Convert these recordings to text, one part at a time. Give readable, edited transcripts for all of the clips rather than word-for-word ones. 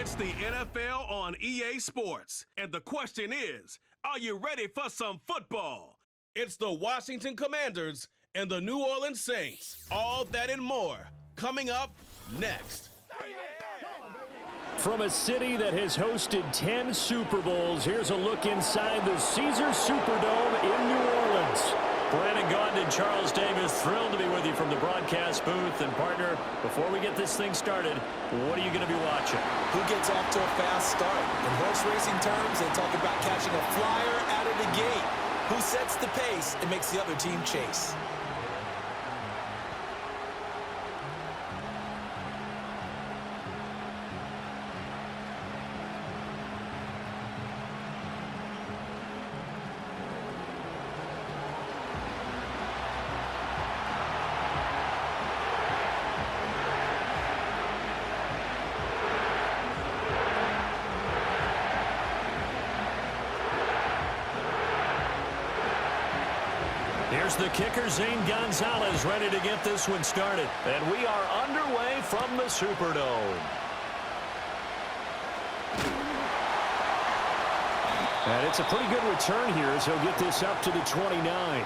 It's the NFL on EA Sports, and the question is, are you ready for some football? It's the Washington Commanders and the New Orleans Saints. All that and more coming up next. From a city that has hosted 10 Super Bowls, here's a look inside the Caesars Superdome in New Orleans. Brandon Gaudin and Charles Davis, thrilled to be with you from the broadcast booth. And partner, before we get this thing started, what are you going to be watching? Who gets off to a fast start? In horse racing terms, they talk about catching a flyer out of the gate. Who sets the pace and makes the other team chase? Here's the kicker, Zane Gonzalez, ready to get this one started. And we are underway from the Superdome. And it's a pretty good return here as he'll get this up to the 29.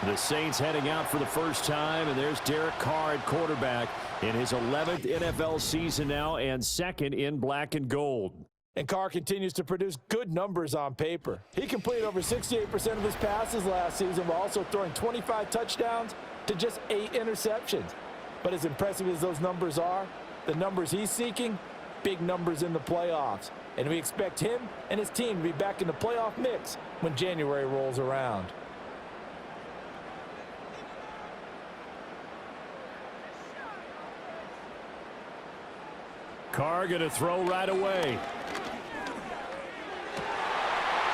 The Saints heading out for the first time, and there's Derek Carr at quarterback in his 11th NFL season now and second in black and gold. And Carr continues to produce good numbers on paper. He completed over 68% of his passes last season while also throwing 25 touchdowns to just 8 interceptions. But as impressive as those numbers are, the numbers he's seeking, big numbers in the playoffs. And we expect him and his team to be back in the playoff mix when January rolls around. Carr going to throw right away.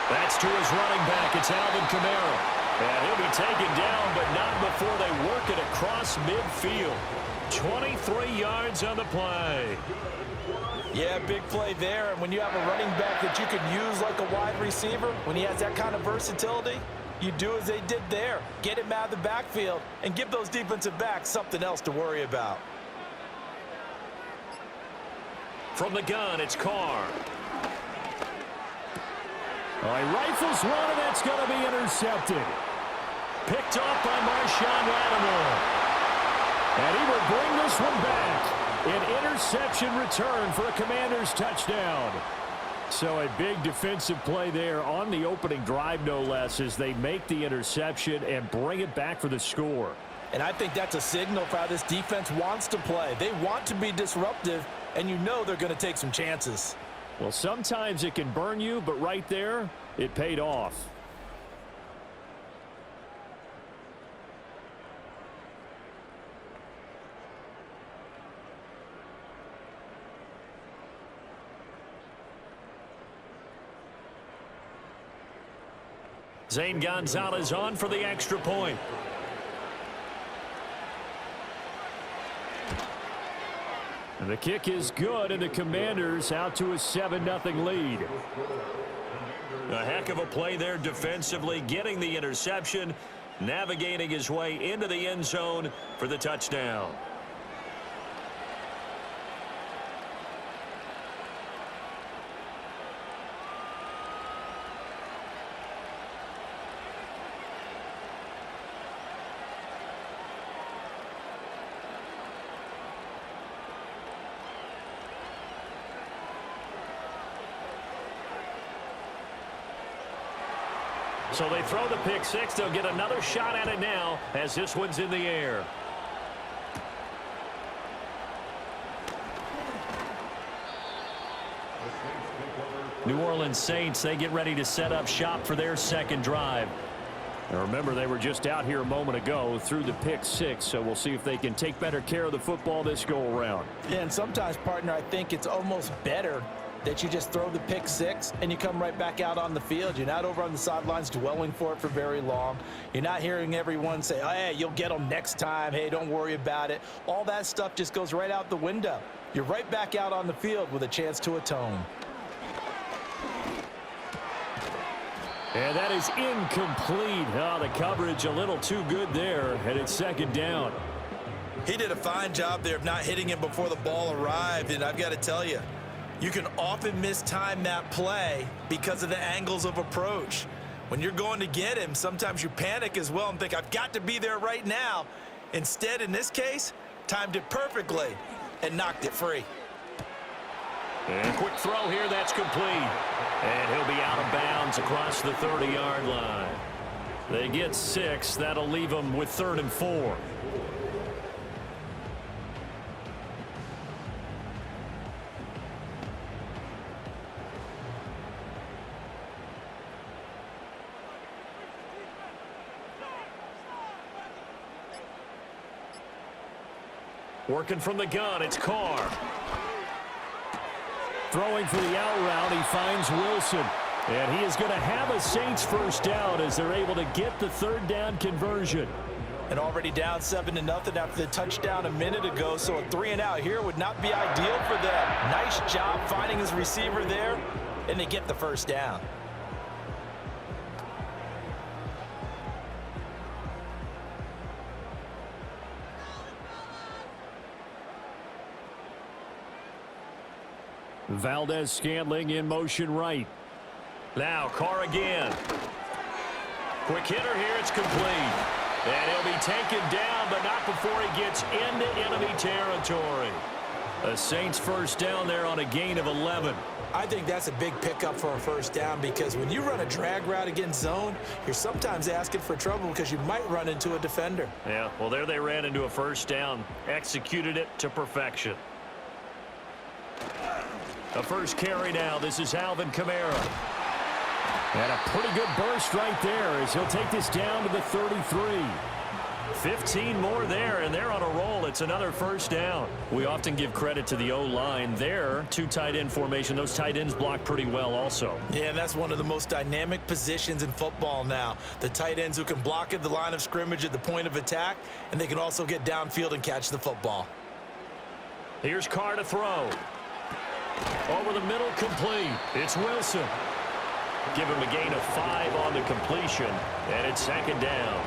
That's to his running back. It's Alvin Kamara. And he'll be taken down, but not before they work it across midfield. 23 yards on the play. Yeah, big play there. And when you have a running back that you can use like a wide receiver, when he has that kind of versatility, you do as they did there. Get him out of the backfield and give those defensive backs something else to worry about. From the gun, it's Carr. Oh, he rifles one, and that's going to be intercepted. Picked off by Marshawn Lattimore. And he will bring this one back. An interception return for a Commanders touchdown. So a big defensive play there on the opening drive, no less, as they make the interception and bring it back for the score. And I think that's a signal for how this defense wants to play. They want to be disruptive, and you know they're going to take some chances. Well, sometimes it can burn you, but right there, it paid off. Zane Gonzalez on for the extra point. And the kick is good, and the Commanders out to a 7-0 lead. A heck of a play there defensively, getting the interception, navigating his way into the end zone for the touchdown. So they throw the pick six. They'll get another shot at it now as this one's in the air. New Orleans Saints, they get ready to set up shop for their second drive. Now remember, they were just out here a moment ago through the pick six, so we'll see if they can take better care of the football this go-around. Yeah, and sometimes, partner, I think it's almost better that you just throw the pick six and you come right back out on the field. You're not over on the sidelines dwelling for it for very long. You're not hearing everyone say, oh, hey, you'll get them next time. Hey, don't worry about it. All that stuff just goes right out the window. You're right back out on the field with a chance to atone. And that is incomplete. Oh, the coverage a little too good there, and it's second down. He did a fine job there of not hitting him before the ball arrived, and I've got to tell you, You can often mistime that play because of the angles of approach. When you're going to get him, sometimes you panic as well and think, I've got to be there right now. Instead, in this case, timed it perfectly and knocked it free. And quick throw here, that's complete. And he'll be out of bounds across the 30-yard line. They get 6. That'll leave them with 3rd and 4. Working from the gun, it's Carr. Throwing for the out route, he finds Wilson. And he is going to have a Saints first down as they're able to get the 3rd down conversion. And already down 7-0 after the touchdown a minute ago, so a 3 and out here would not be ideal for them. Nice job finding his receiver there, and they get the first down. Valdez-Scantling in motion right. Now Carr again. Quick hitter here, it's complete. And he'll be taken down, but not before he gets into enemy territory. The Saints first down there on a gain of 11. I think that's a big pickup for a first down because when you run a drag route against zone, you're sometimes asking for trouble because you might run into a defender. Yeah, well, there they ran into a first down. Executed it to perfection. The first carry now. This is Alvin Kamara. And a pretty good burst right there as he'll take this down to the 33. 15 more there, and they're on a roll. It's another first down. We often give credit to the O-line there. 2 tight end formation. Those tight ends block pretty well also. Yeah, and that's one of the most dynamic positions in football now. The tight ends who can block at the line of scrimmage at the point of attack, and they can also get downfield and catch the football. Here's Carr to throw. Over the middle, complete. It's Wilson. Give him a gain of 5 on the completion, and it's 2nd down.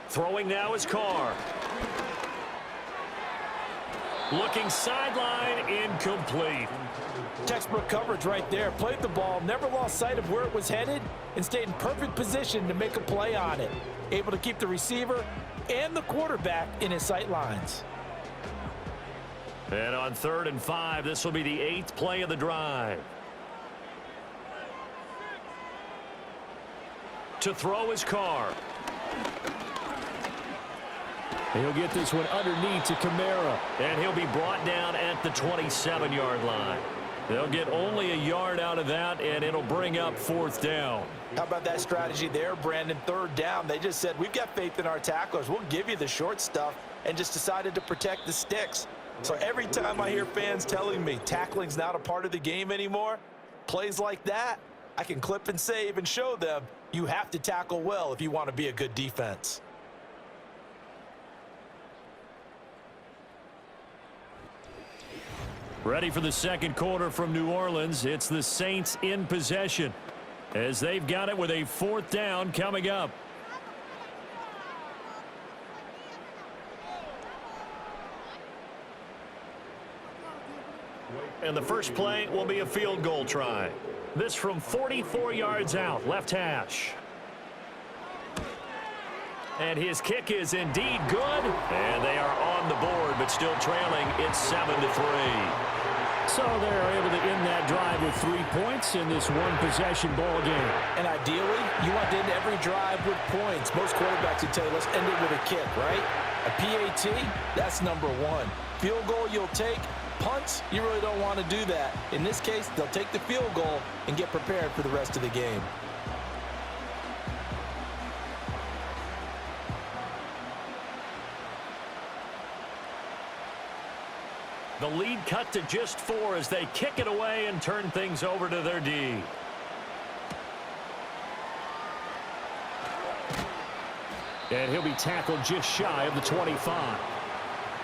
Throwing now is Carr. Looking sideline, incomplete. Textbook coverage right there. Played the ball, never lost sight of where it was headed, and stayed in perfect position to make a play on it. Able to keep the receiver and the quarterback in his sight lines. And on 3rd and 5, this will be the 8th play of the drive. To throw is Carr. He'll get this one underneath to Kamara. And he'll be brought down at the 27-yard line. They'll get only a yard out of that, and it'll bring up 4th down. How about that strategy there, Brandon? 3rd down. They just said, we've got faith in our tacklers. We'll give you the short stuff, and just decided to protect the sticks. So every time I hear fans telling me tackling's not a part of the game anymore, plays like that, I can clip and save and show them you have to tackle well if you want to be a good defense. Ready for the 2nd quarter from New Orleans. It's the Saints in possession as they've got it with a 4th down coming up. And the first play will be a field goal try. This from 44 yards out, left hash. And his kick is indeed good. And they are on the board, but still trailing. It's 7-3. So they're able to end that drive with 3 points in this one-possession ball game. And ideally, you want to end every drive with points. Most quarterbacks would tell you, let's end it with a kick, right? A PAT, that's number 1. Field goal you'll take. Punts, you really don't want to do that. In this case, they'll take the field goal and get prepared for the rest of the game. The lead cut to just 4 as they kick it away and turn things over to their D. And he'll be tackled just shy of the 25.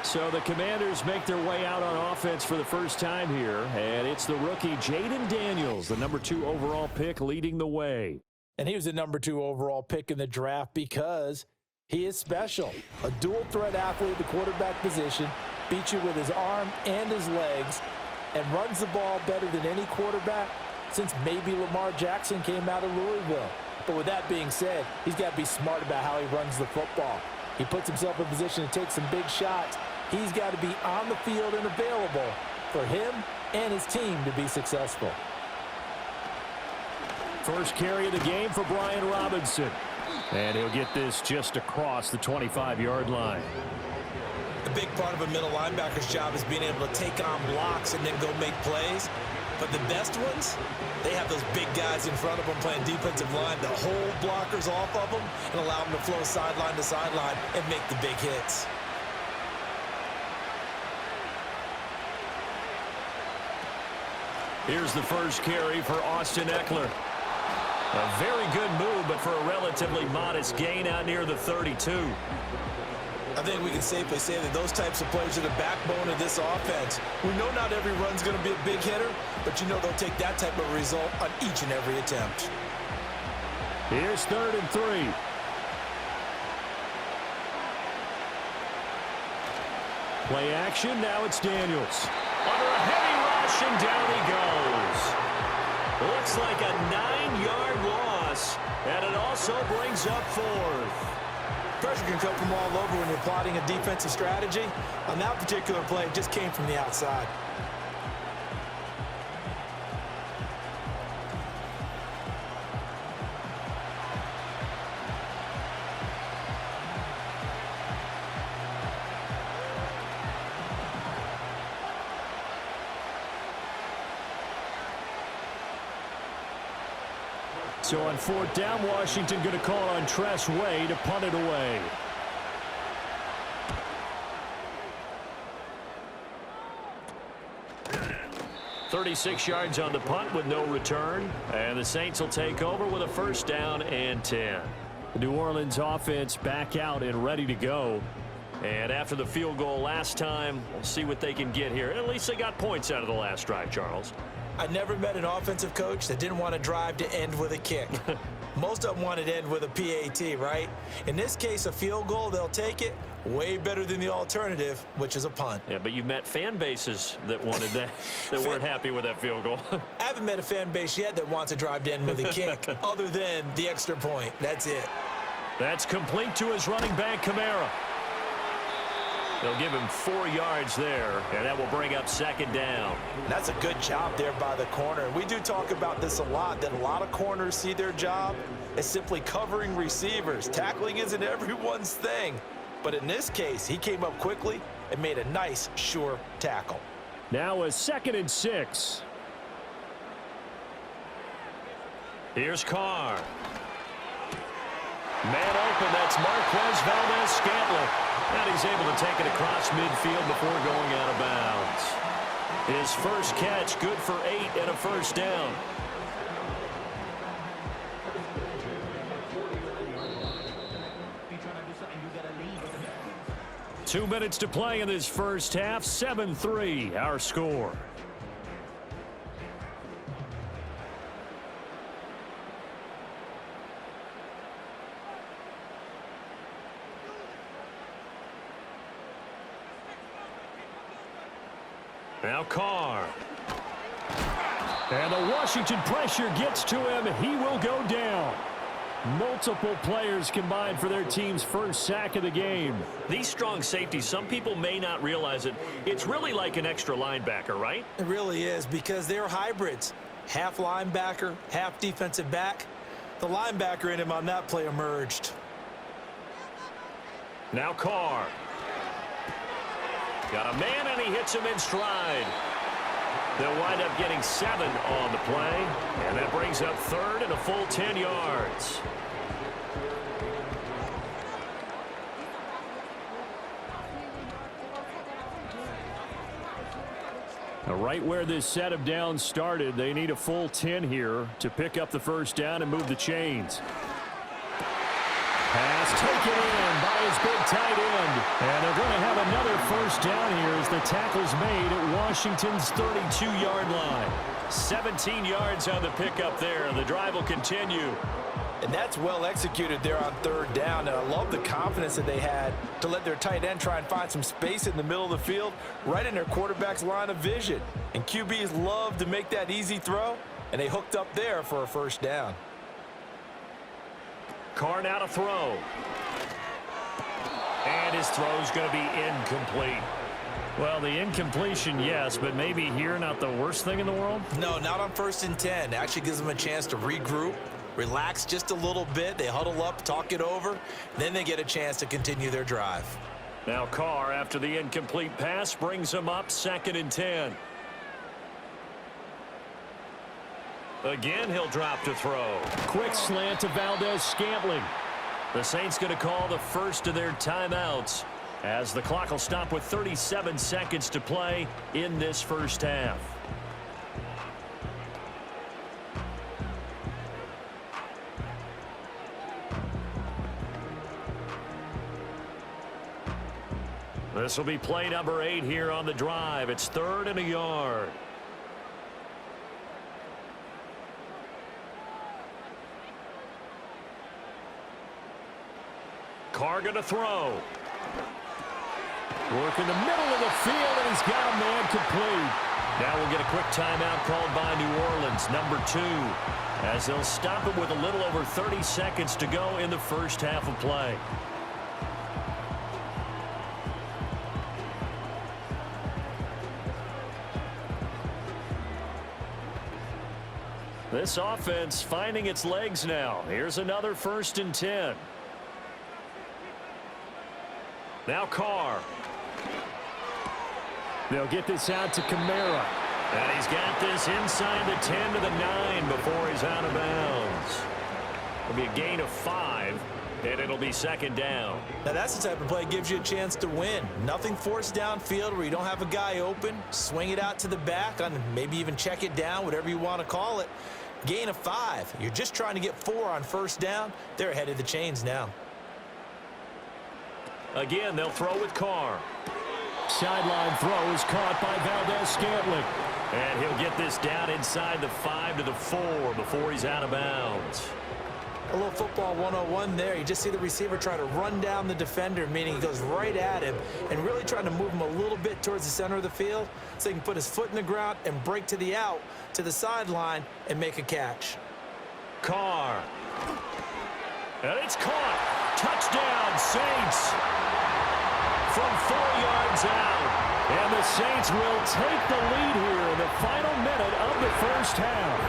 So the Commanders make their way out on offense for the first time here, and it's the rookie Jaden Daniels, the number 2 overall pick, leading the way. And he was the number 2 overall pick in the draft because he is special. A dual-threat athlete at the quarterback position, beats you with his arm and his legs, and runs the ball better than any quarterback since maybe Lamar Jackson came out of Louisville. But with that being said, he's got to be smart about how he runs the football. He puts himself in position to take some big shots. He's got to be on the field and available for him and his team to be successful. First carry of the game for Brian Robinson. And he'll get this just across the 25-yard line. A big part of a middle linebacker's job is being able to take on blocks and then go make plays. But the best ones, they have those big guys in front of them playing defensive line to hold blockers off of them and allow them to flow sideline to sideline and make the big hits. Here's the first carry for Austin Eckler. A very good move, but for a relatively modest gain out near the 32. I think we can safely say that those types of plays are the backbone of this offense. We know not every run's going to be a big hitter, but you know they'll take that type of result on each and every attempt. Here's 3rd and 3. Play action, now it's Daniels. Under a heavy rush, and down he goes. Looks like a 9-yard loss, and it also brings up 4th. Pressure can come from all over when you're plotting a defensive strategy. On that particular play, it just came from the outside. So on 4th down, Washington going to call on Tress Way to punt it away. "36 yards on the punt with no return. And the Saints will take over with a 1st down and 10. The New Orleans offense back out and ready to go. And after the field goal last time, we'll see what they can get here. At least they got points out of the last drive, Charles. I never met an offensive coach that didn't want to drive to end with a kick. Most of them wanted to end with a PAT, right? In this case, a field goal, they'll take it. Way better than the alternative, which is a punt. Yeah, but you've met fan bases that wanted that, that weren't happy with that field goal. I haven't met a fan base yet that wants to drive to end with a kick, other than the extra point. That's it. That's complete to his running back, Kamara. They'll give him 4 yards there, and that will bring up 2nd down. That's a good job there by the corner. We do talk about this a lot, that a lot of corners see their job as simply covering receivers. Tackling isn't everyone's thing. But in this case, he came up quickly and made a nice, sure tackle. Now a 2nd and 6. Here's Carr. Man open, that's Marquez Valdez-Scantling. And he's able to take it across midfield before going out of bounds. His first catch, good for 8 and a 1st down. Two minutes to play in this first half. 7-3, our score. Now Carr. And the Washington pressure gets to him. He will go down. Multiple players combined for their team's first sack of the game. These strong safeties, some people may not realize it. It's really like an extra linebacker, right? It really is, because they're hybrids. Half linebacker, half defensive back. The linebacker in him on that play emerged. Now Carr. Got a man, and he hits him in stride. They'll wind up getting 7 on the play, and that brings up 3rd and a full 10 yards. Now, right where this set of downs started, they need a full 10 here to pick up the 1st down and move the chains. Pass taken in by his big tight end. And they're going to have another first down here as the tackle's made at Washington's 32-yard line. 17 yards on the pickup there. The drive will continue. And that's well executed there on third down. And I love the confidence that they had to let their tight end try and find some space in the middle of the field, right in their quarterback's line of vision. And QBs love to make that easy throw, and they hooked up there for a first down. Carr now to throw. And his throw's going to be incomplete. Well, the incompletion, yes, but maybe here not the worst thing in the world? No, not on 1st and 10. It actually gives them a chance to regroup, relax just a little bit. They huddle up, talk it over. Then they get a chance to continue their drive. Now Carr, after the incomplete pass, brings them up 2nd and 10. Again, he'll drop to throw. Quick slant to Valdez-Scantling. The Saints going to call the first of their timeouts as the clock will stop with 37 seconds to play in this first half. This will be play number 8 here on the drive. It's 3rd and a yard. Carr going to throw. Work in the middle of the field, and he's got a man complete. Now we'll get a quick timeout called by New Orleans, number 2, as they'll stop it with a little over 30 seconds to go in the first half of play. This offense finding its legs now. Here's another 1st and 10. Now Carr. They'll get this out to Kamara. And he's got this inside the 10 to the 9 before he's out of bounds. It'll be a gain of 5, and it'll be 2nd down. Now that's the type of play that gives you a chance to win. Nothing forced downfield where you don't have a guy open. Swing it out to the back, on maybe even check it down, whatever you want to call it. Gain of 5. You're just trying to get 4 on 1st down. They're ahead of the chains now. Again, they'll throw with Carr. Sideline throw is caught by Valdez-Scantling. And he'll get this down inside the 5 to the 4 before he's out of bounds. A little football 101 there. You just see the receiver try to run down the defender, meaning he goes right at him and really trying to move him a little bit towards the center of the field so he can put his foot in the ground and break to the out, to the sideline, and make a catch. Carr. And it's caught. Touchdown, Saints. From 4 yards out. And the Saints will take the lead here in the final minute of the first half.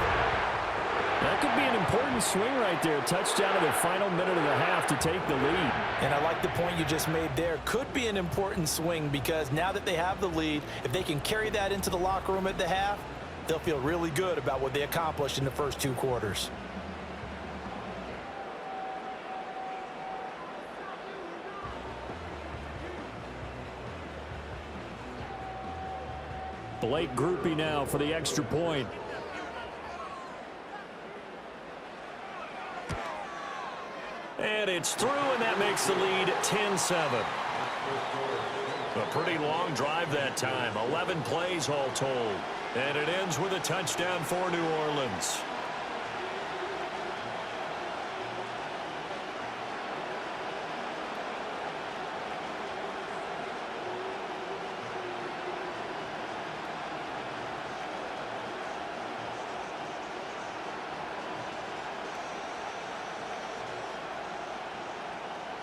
That could be an important swing right there. Touchdown in the final minute of the half to take the lead. And I like the point you just made there. Could be an important swing because now that they have the lead, if they can carry that into the locker room at the half, they'll feel really good about what they accomplished in the first 2 quarters. Blake Groupie now for the extra point. And it's through, and that makes the lead 10-7. A pretty long drive that time. 11 plays all told. And it ends with a touchdown for New Orleans.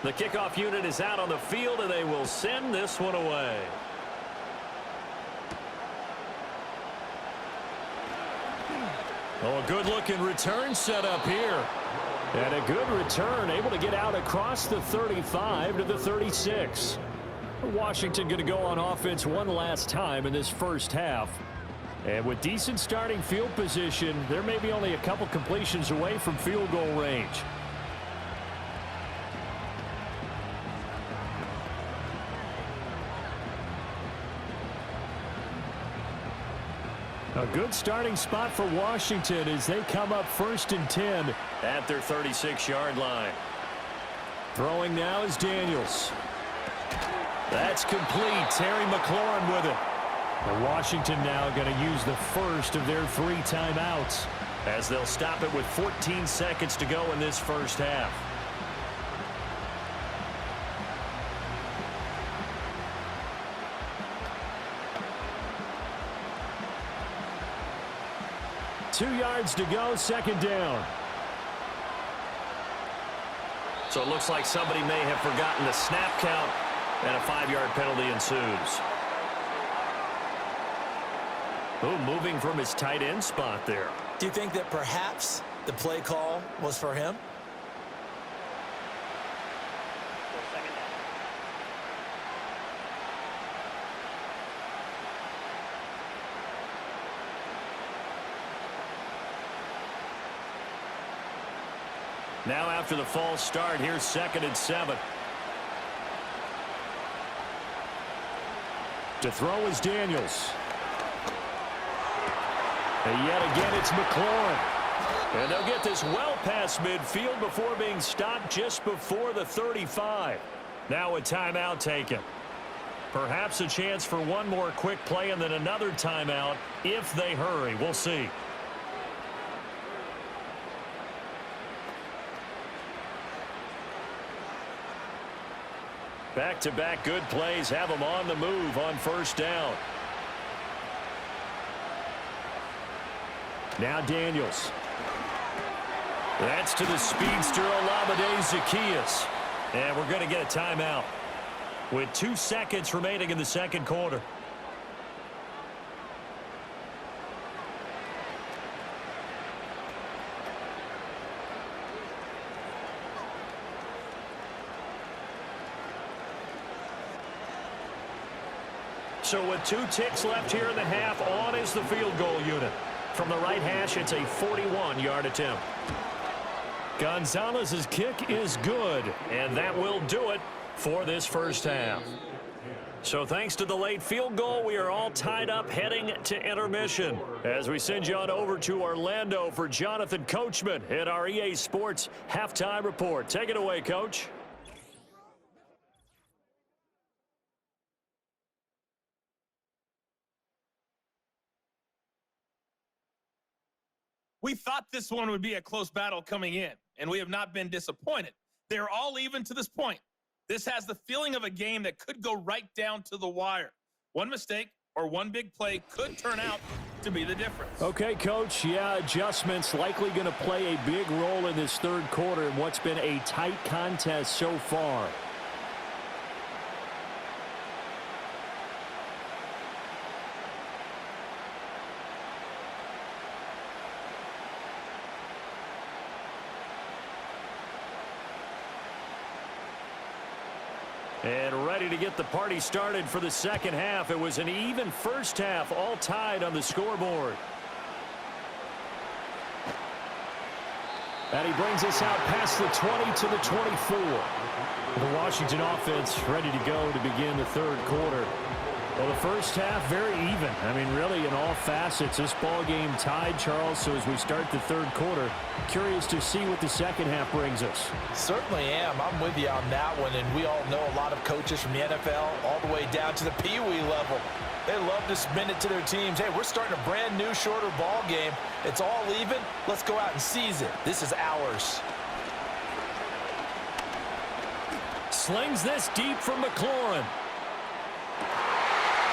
The kickoff unit is out on the field, and they will send this one away. Oh, a good-looking return set up here. And a good return, able to get out across the 35 to the 36. Washington going to go on offense one last time in this first half. And with decent starting field position, there may be only a couple completions away from field goal range. A good starting spot for Washington as they come up 1st and 10 at their 36-yard line. Throwing now is Daniels. That's complete. Terry McLaurin with it. And Washington now going to use the first of their 3 timeouts as they'll stop it with 14 seconds to go in this first half. Two yards to go, second down. So it looks like somebody may have forgotten the snap count, and a 5-yard penalty ensues. Oh, moving from his tight end spot there. Do you think that perhaps the play call was for him? Now after the false start, here's 2nd and 7. To throw is Daniels. And yet again, it's McLaurin. And they'll get this well past midfield before being stopped just before the 35. Now a timeout taken. Perhaps a chance for one more quick play and then another timeout if they hurry. We'll see. Back-to-back good plays have them on the move on first down. Now Daniels. That's to the speedster Olamide Zaccheaus. And we're going to get a timeout with 2 seconds remaining in the second quarter. So with 2 ticks left here in the half, on is the field goal unit. From the right hash, it's a 41-yard attempt. Gonzalez's kick is good, and that will do it for this first half. So thanks to the late field goal, we are all tied up heading to intermission. As we send you on over to Orlando for Jonathan Coachman at our EA Sports Halftime Report. Take it away, Coach. We thought this one would be a close battle coming in, and we have not been disappointed. They're all even to this point. This has the feeling of a game that could go right down to the wire. One mistake or one big play could turn out to be the difference. Okay, Coach. Yeah, adjustments likely going to play a big role in this third quarter in what's been a tight contest so far. And ready to get the party started for the second half. It was an even first half, all tied on the scoreboard. And he brings us out past the 20 to the 24. The Washington offense ready to go to begin the third quarter. Well, the first half, very even. I mean, really, in all facets, this ball game tied, Charles. So as we start the third quarter, curious to see what the second half brings us. Certainly am. I'm with you on that one. And we all know a lot of coaches from the NFL all the way down to the Pee-wee level. They love to spin it to their teams. Hey, we're starting a brand new, shorter ball game. It's all even. Let's go out and seize it. This is ours. Slings this deep from McLaurin.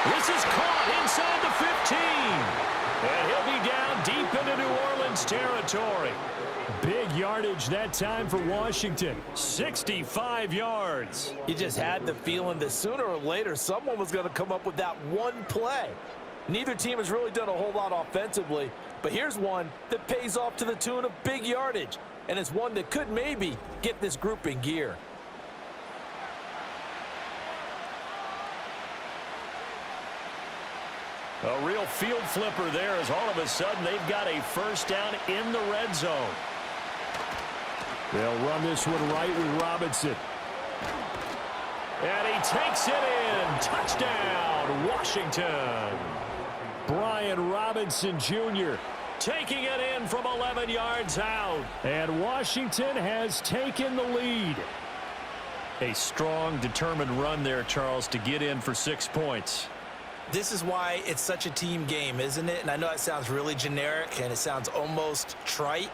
This is caught inside the 15. And he'll be down deep into New Orleans territory. Big yardage that time for Washington. 65 yards. You just had the feeling that sooner or later someone was going to come up with that one play. Neither team has really done a whole lot offensively, but here's one that pays off to the tune of big yardage, and it's one that could maybe get this group in gear. A real field flipper there as all of a sudden they've got a first down in the red zone. They'll run this one right with Robinson. And he takes it in. Touchdown, Washington. Brian Robinson Jr. taking it in from 11 yards out. And Washington has taken the lead. A strong, determined run there, Charles, to get in for 6 points. This is why it's such a team game, isn't it? And I know that sounds really generic and it sounds almost trite,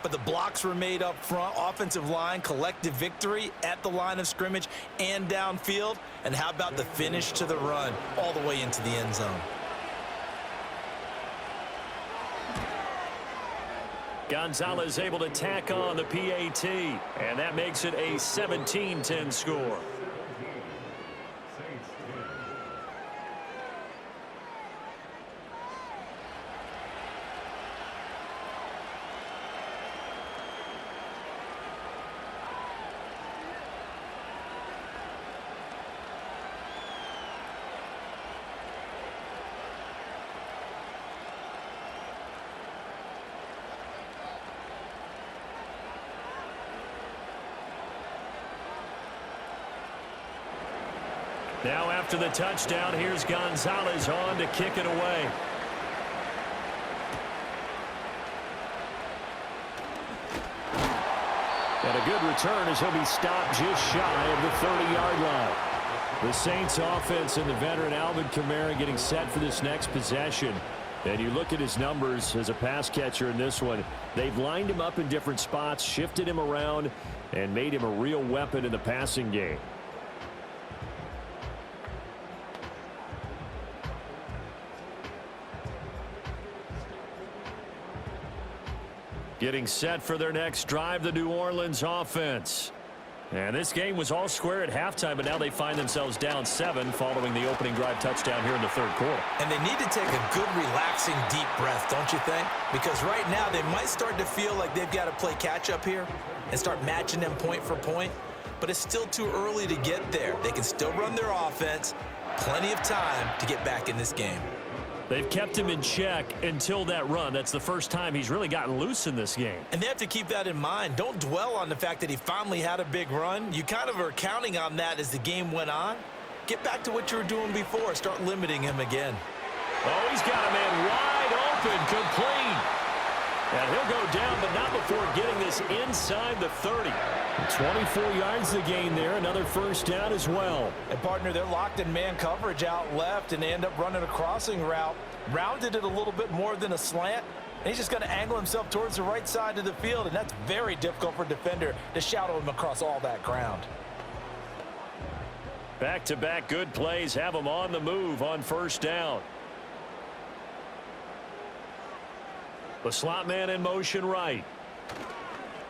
but the blocks were made up front, offensive line, collective victory at the line of scrimmage and downfield. And how about the finish to the run all the way into the end zone? Gonzalez able to tack on the PAT, and that makes it a 17-10 score. Now after the touchdown, here's Gonzalez on to kick it away. And a good return as he'll be stopped just shy of the 30-yard line. The Saints offense and the veteran Alvin Kamara getting set for this next possession. And you look at his numbers as a pass catcher in this one. They've lined him up in different spots, shifted him around, and made him a real weapon in the passing game. Getting set for their next drive, the New Orleans offense. And this game was all square at halftime, but now they find themselves down 7 following the opening drive touchdown here in the third quarter. And they need to take a good, relaxing, deep breath, don't you think? Because right now they might start to feel like they've got to play catch-up here and start matching them point for point. But it's still too early to get there. They can still run their offense. Plenty of time to get back in this game. They've kept him in check until that run. That's the first time he's really gotten loose in this game. And they have to keep that in mind. Don't dwell on the fact that he finally had a big run. You kind of are counting on that as the game went on. Get back to what you were doing before. Start limiting him again. Oh, he's got a man wide open, complete. And he'll go down, but not before getting this inside the 30. 24 yards to gain there. Another first down as well. And, partner, they're locked in man coverage out left, and they end up running a crossing route. Rounded it a little bit more than a slant. And he's just going to angle himself towards the right side of the field, and that's very difficult for a defender to shadow him across all that ground. Back-to-back good plays have him on the move on first down. The slot man in motion right.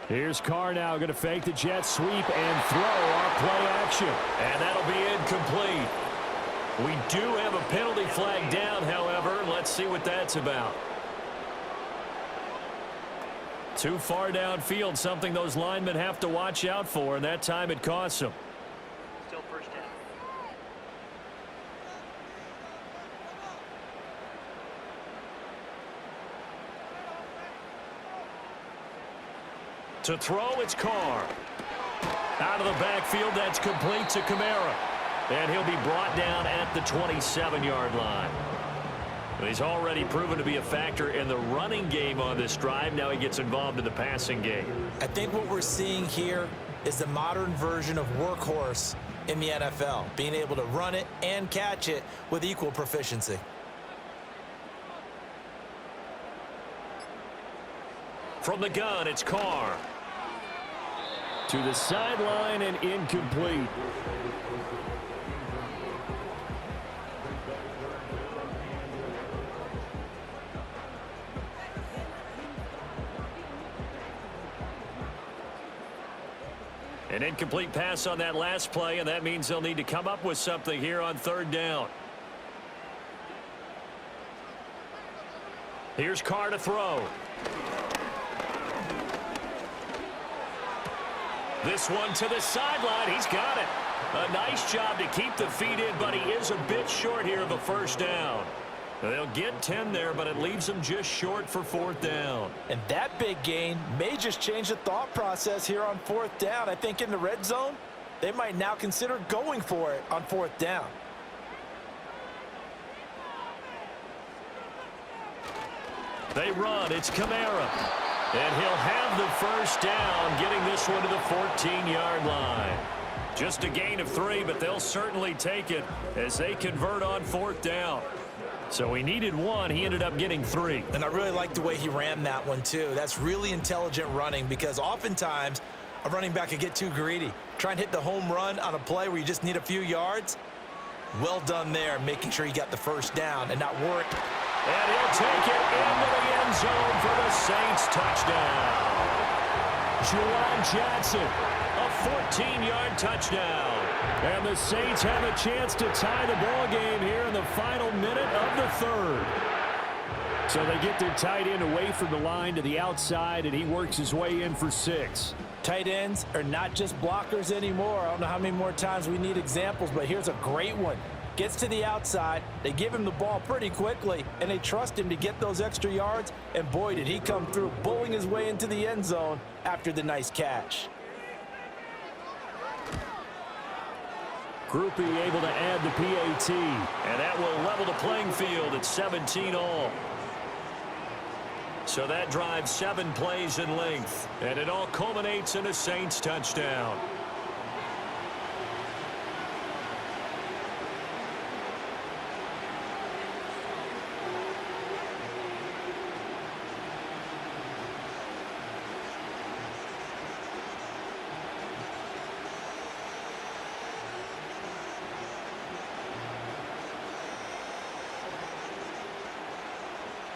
Here's Carr now going to fake the jet sweep and throw our play action. And that'll be incomplete. We do have a penalty flag down, however. Let's see what that's about. Too far downfield, something those linemen have to watch out for, and that time it costs them. Still first down. To throw, it's Carr. Out of the backfield, that's complete to Kamara. And he'll be brought down at the 27-yard line. But he's already proven to be a factor in the running game on this drive. Now he gets involved in the passing game. I think what we're seeing here is the modern version of workhorse in the NFL, being able to run it and catch it with equal proficiency. From the gun, it's Carr. To the sideline and incomplete. An incomplete pass on that last play, and that means they'll need to come up with something here on third down. Here's Carr to throw. This one to the sideline. He's got it. A nice job to keep the feet in, but he is a bit short here of a first down. They'll get 10 there, but it leaves them just short for fourth down. And that big gain may just change the thought process here on fourth down. I think in the red zone, they might now consider going for it on fourth down. They run. It's Kamara. And he'll have the first down, getting this one to the 14-yard line. Just a gain of 3, but they'll certainly take it as they convert on 4th down. So he needed 1. He ended up getting 3. And I really like the way he ran that one, too. That's really intelligent running because oftentimes a running back can get too greedy. Try and hit the home run on a play where you just need a few yards. Well done there, making sure he got the first down and not worry. And he'll take it into the end zone for the Saints touchdown. Juwan Johnson, a 14-yard touchdown. And the Saints have a chance to tie the ball game here in the final minute of the third. So they get their tight end away from the line to the outside, and he works his way in for 6. Tight ends are not just blockers anymore. I don't know how many more times we need examples, but here's a great one. Gets to the outside, they give him the ball pretty quickly, and they trust him to get those extra yards, and boy, did he come through, bowling his way into the end zone after the nice catch. Groupie able to add the PAT, and that will level the playing field at 17 all. So that drives 7 plays in length, and it all culminates in a Saints touchdown.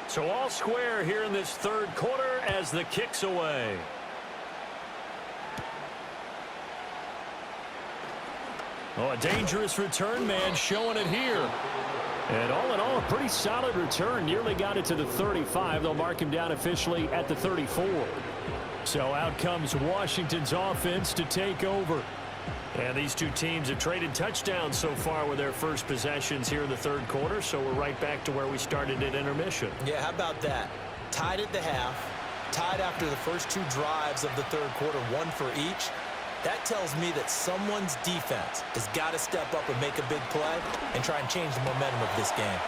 So all square here in this third quarter as the kick's away. Oh, a dangerous return man showing it here. And all in all, a pretty solid return. Nearly got it to the 35. They'll mark him down officially at the 34. So out comes Washington's offense to take over. And these two teams have traded touchdowns so far with their first possessions here in the third quarter, so we're right back to where we started at intermission. Yeah, how about that? Tied at the half, tied after the first 2 drives of the third quarter, 1 for each. That tells me that someone's defense has got to step up and make a big play and try and change the momentum of this game.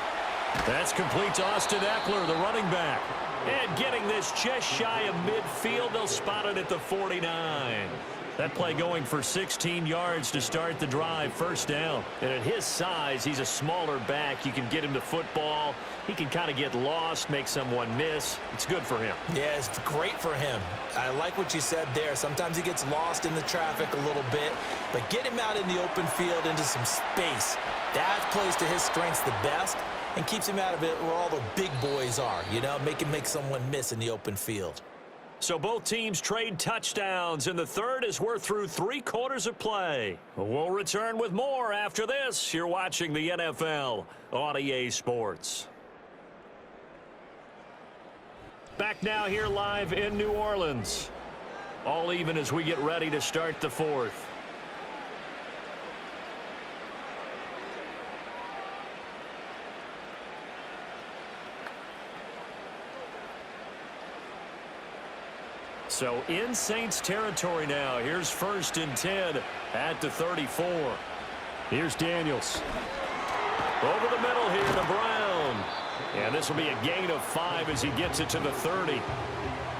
That's complete to Austin Eckler, the running back. And getting this just shy of midfield, they'll spot it at the 49. That play going for 16 yards to start the drive, first down. And at his size, he's a smaller back. You can get him the football. He can kind of get lost, make someone miss. It's good for him. Yeah, it's great for him. I like what you said there. Sometimes he gets lost in the traffic a little bit, but get him out in the open field into some space. That plays to his strengths the best and keeps him out of it where all the big boys are, you know, make someone miss in the open field. So both teams trade touchdowns in the third as we're through 3 quarters of play. We'll return with more after this. You're watching the NFL on EA Sports. Back now here live in New Orleans. All even as we get ready to start the fourth. So in Saints territory now. Here's 1st and 10 at the 34. Here's Daniels. Over the middle here to Brown. And this will be a gain of 5 as he gets it to the 30.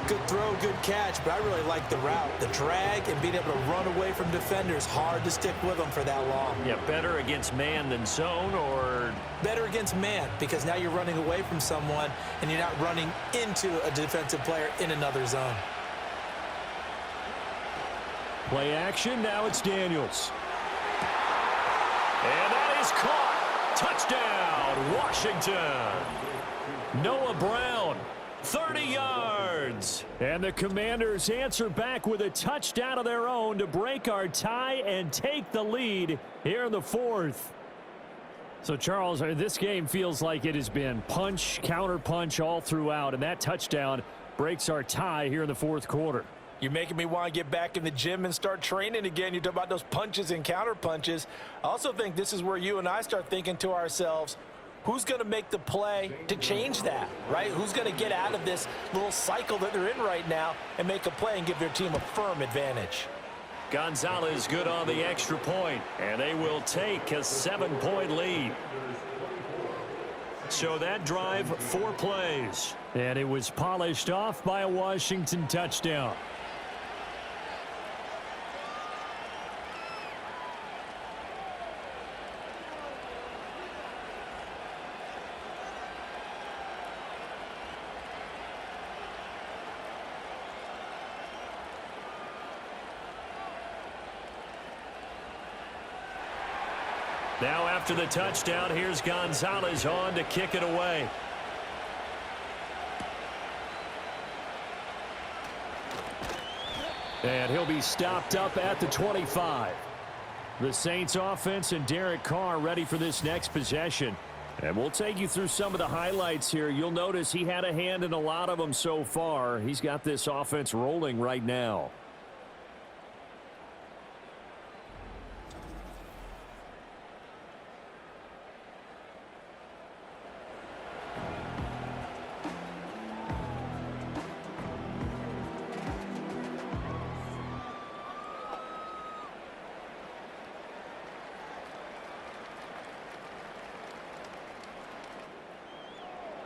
Good throw, good catch, but I really like the route. The drag and being able to run away from defenders, hard to stick with them for that long. Yeah, better against man than zone, or? Better against man, because now you're running away from someone and you're not running into a defensive player in another zone. Play action, now it's Daniels. And that is caught. Touchdown, Washington. Noah Brown, 30 yards. And the Commanders answer back with a touchdown of their own to break our tie and take the lead here in the fourth. So, Charles, this game feels like it has been punch, counter punch all throughout, and that touchdown breaks our tie here in the fourth quarter. You're making me want to get back in the gym and start training again. You talk about those punches and counter punches. I also think this is where you and I start thinking to ourselves, who's going to make the play to change that, right? Who's going to get out of this little cycle that they're in right now and make a play and give their team a firm advantage? Gonzalez good on the extra point, and they will take a 7-point lead. So that drive, 4 plays. And it was polished off by a Washington touchdown. Now after the touchdown, here's Gonzalez on to kick it away. And he'll be stopped up at the 25. The Saints offense and Derek Carr ready for this next possession. And we'll take you through some of the highlights here. You'll notice he had a hand in a lot of them so far. He's got this offense rolling right now.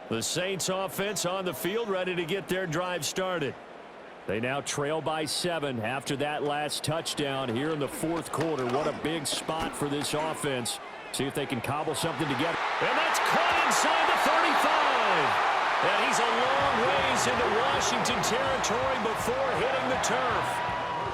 The Saints offense on the field ready to get their drive started. They now trail by 7 after that last touchdown here in the fourth quarter. What a big spot for this offense. See if they can cobble something together. And that's caught inside the 35. And he's a long ways into Washington territory before hitting the turf.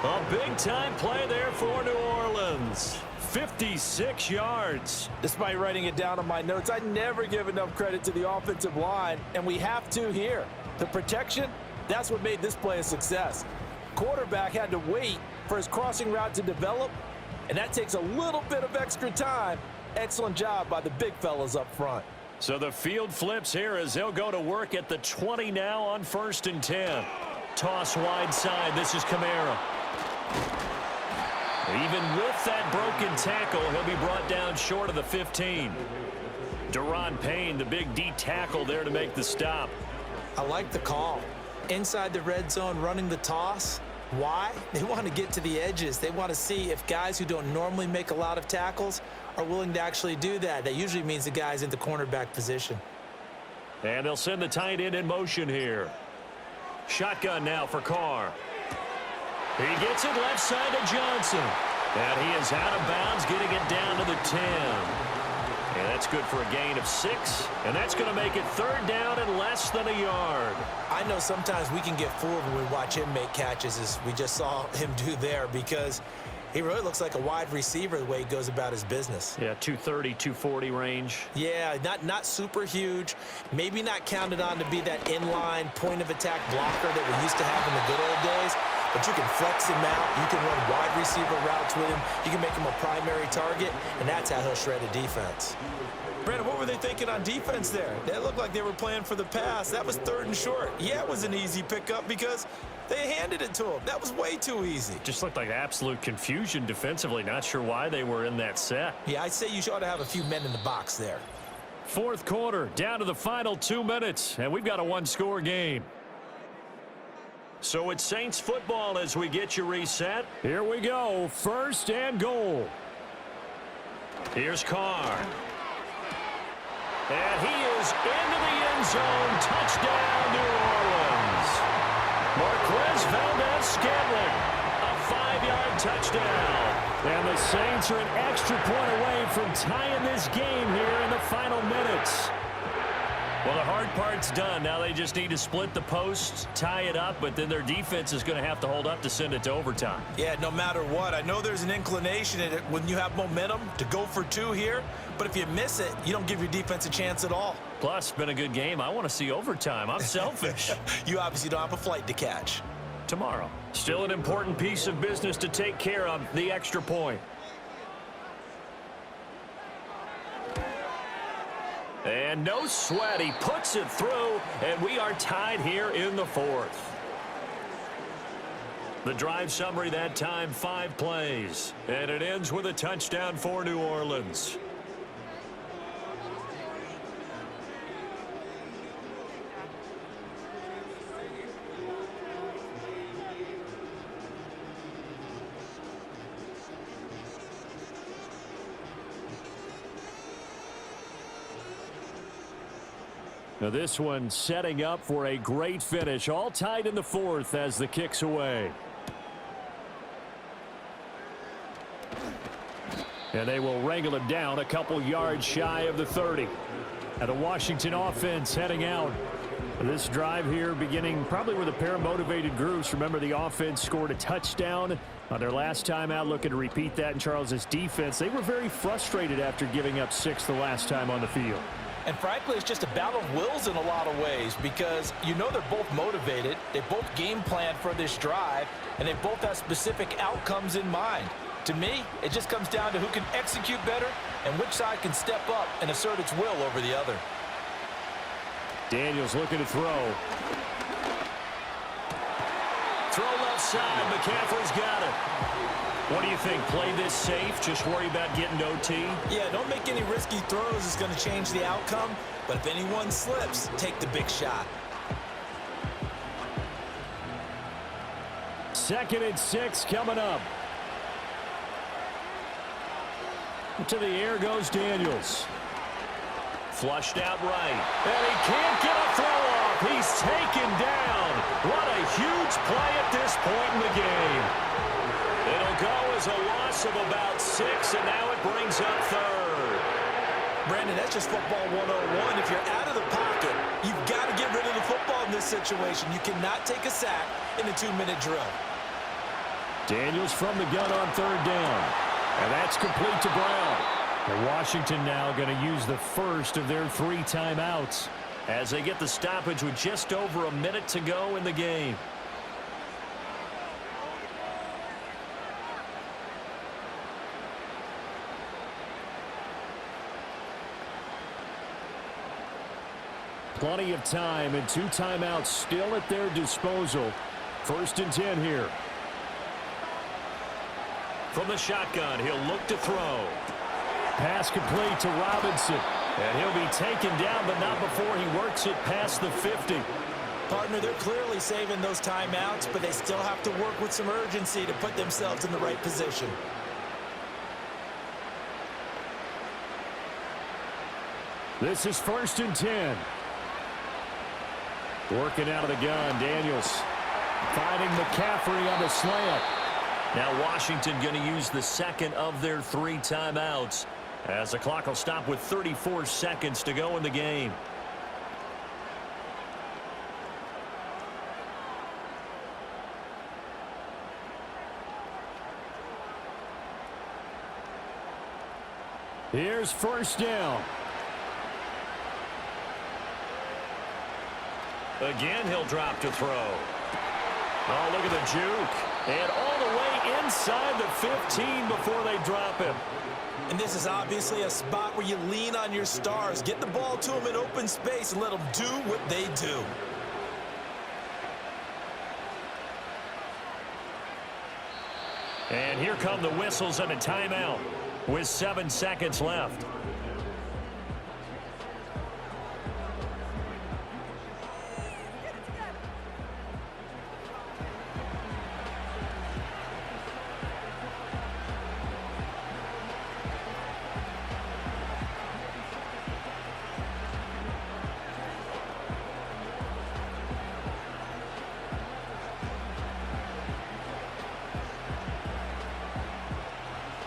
A big-time play there for New Orleans. 56 yards. Despite writing it down on my notes, I never give enough credit to the offensive line, and we have to here. The protection, that's what made this play a success. Quarterback had to wait for his crossing route to develop, and that takes a little bit of extra time. Excellent job by the big fellas up front. So the field flips here as they'll go to work at the 20 now on 1st and 10. Toss wide side. This is Kamara. Even with that broken tackle, he'll be brought down short of the 15. Deron Payne, the big D tackle there to make the stop. I like the call. Inside the red zone, running the toss. Why? They want to get to the edges. They want to see if guys who don't normally make a lot of tackles are willing to actually do that. That usually means the guy's in the cornerback position. And they'll send the tight end in motion here. Shotgun now for Carr. He gets it left side to Johnson. And he is out of bounds, getting it down to the 10. And that's good for a gain of 6. And that's going to make it 3rd down and less than a yard. I know sometimes we can get fooled when we watch him make catches, as we just saw him do there, because he really looks like a wide receiver the way he goes about his business. Yeah, 230, 240 range. Yeah, not super huge. Maybe not counted on to be that inline point-of-attack blocker that we used to have in the good old days. But you can flex him out. You can run wide receiver routes with him. You can make him a primary target, and that's how he'll shred a defense. Brandon, what were they thinking on defense there? They looked like they were playing for the pass. That was 3rd and short. Yeah, it was an easy pickup because they handed it to him. That was way too easy. Just looked like absolute confusion defensively. Not sure why they were in that set. Yeah, I'd say you ought to have a few men in the box there. Fourth quarter, down to the final 2 minutes, and we've got a one-score game. So it's Saints football as we get you reset. Here we go, 1st and goal. Here's Carr. And he is into the end zone. Touchdown, New Orleans. Marquez Valdez-Scantling, a 5-yard touchdown. And the Saints are an extra point away from tying this game here in the final minutes. Well, the hard part's done. Now they just need to split the posts, tie it up, but then their defense is going to have to hold up to send it to overtime. Yeah, no matter what. I know there's an inclination in it when you have momentum to go for 2 here, but if you miss it, you don't give your defense a chance at all. Plus, it's been a good game. I want to see overtime. I'm selfish. You obviously don't have a flight to catch. Tomorrow. Still an important piece of business to take care of, the extra point. And no sweat. He puts it through, and we are tied here in the 4th. The drive summary that time, 5 plays. And it ends with a touchdown for New Orleans. Now this one setting up for a great finish. All tied in the 4th as the kick's away. And they will wrangle him down a couple yards shy of the 30. And the Washington offense heading out. This drive here beginning probably with a pair of motivated groups. Remember, the offense scored a touchdown on their last time out, looking to repeat that in Charles's defense. They were very frustrated after giving up 6 the last time on the field. And frankly, it's just a battle of wills in a lot of ways because you know they're both motivated. They both game plan for this drive, and they both have specific outcomes in mind. To me, it just comes down to who can execute better and which side can step up and assert its will over the other. Daniels looking to throw. Throw left side. McCaffrey's got it. What do you think? Play this safe? Just worry about getting to OT? Yeah, don't make any risky throws. It's going to change the outcome. But if anyone slips, take the big shot. 2nd and 6 coming up. To the air goes Daniels. Flushed out right. And he can't get a throw off. He's taken down. What a huge play at this point in the game. It'll go as a loss of about 6, and now it brings up 3rd. Brandon, that's just football 101. If you're out of the pocket, you've got to get rid of the football in this situation. You cannot take a sack in a 2-minute drill. Daniels from the gun on 3rd down. And that's complete to Brown. And Washington now going to use the first of their 3 timeouts as they get the stoppage with just over a minute to go in the game. Plenty of time and 2 timeouts still at their disposal. 1st and 10 here. From the shotgun, he'll look to throw. Pass complete to Robinson. And he'll be taken down, but not before he works it past the 50. Partner, they're clearly saving those timeouts, but they still have to work with some urgency to put themselves in the right position. This is 1st and 10. Working out of the gun, Daniels finding McCaffrey on the slant. Now Washington going to use the 2nd of their 3 timeouts as the clock will stop with 34 seconds to go in the game. Here's 1st down. Again, he'll drop to throw. Oh, look at the juke. And all the way inside the 15 before they drop him. And this is obviously a spot where you lean on your stars. Get the ball to them in open space and let them do what they do. And here come the whistles and a timeout with 7 seconds left.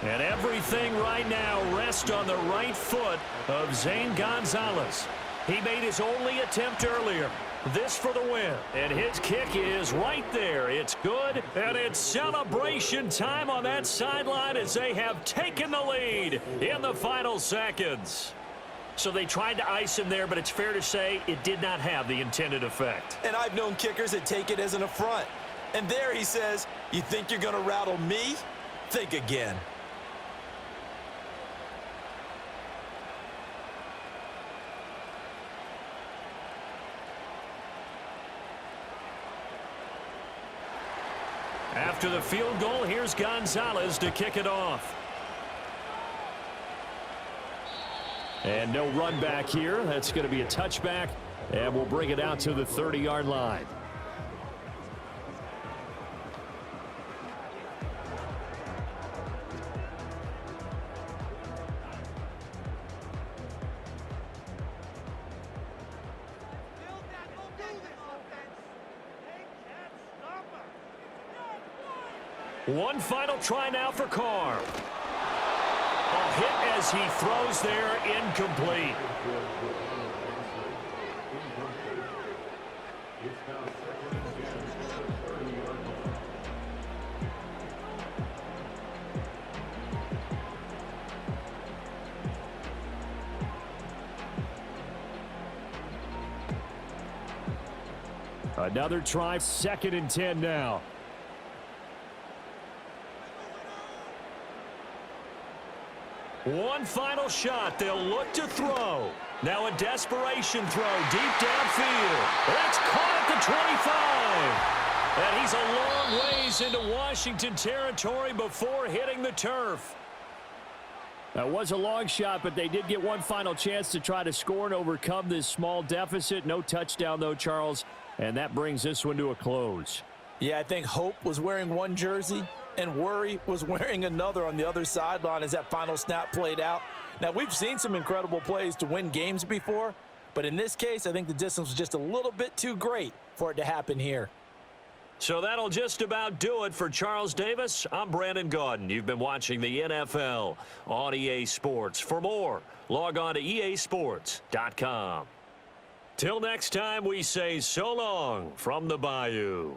And everything right now rests on the right foot of Zane Gonzalez. He made his only attempt earlier. This for the win. And his kick is right there. It's good, and it's celebration time on that sideline as they have taken the lead in the final seconds. So they tried to ice him there, but it's fair to say it did not have the intended effect. And I've known kickers that take it as an affront. And there he says, you think you're going to rattle me? Think again. After the field goal, here's Gonzalez to kick it off. And no run back here. That's going to be a touchback, and we'll bring it out to the 30-yard line. One final try now for Carr. A hit as he throws there, incomplete. Another try, 2nd and 10 now. One final shot. They'll look to throw. Now a desperation throw deep downfield. That's caught at the 25. And he's a long ways into Washington territory before hitting the turf. That was a long shot, but they did get one final chance to try to score and overcome this small deficit. No touchdown, though, Charles. And that brings this one to a close. Yeah, I think Hope was wearing one jersey and Worry was wearing another on the other sideline as that final snap played out. Now, we've seen some incredible plays to win games before, but in this case, I think the distance was just a little bit too great for it to happen here. So that'll just about do it for Charles Davis. I'm Brandon Gaudin. You've been watching the NFL on EA Sports. For more, log on to easports.com. Till next time, we say so long from the Bayou.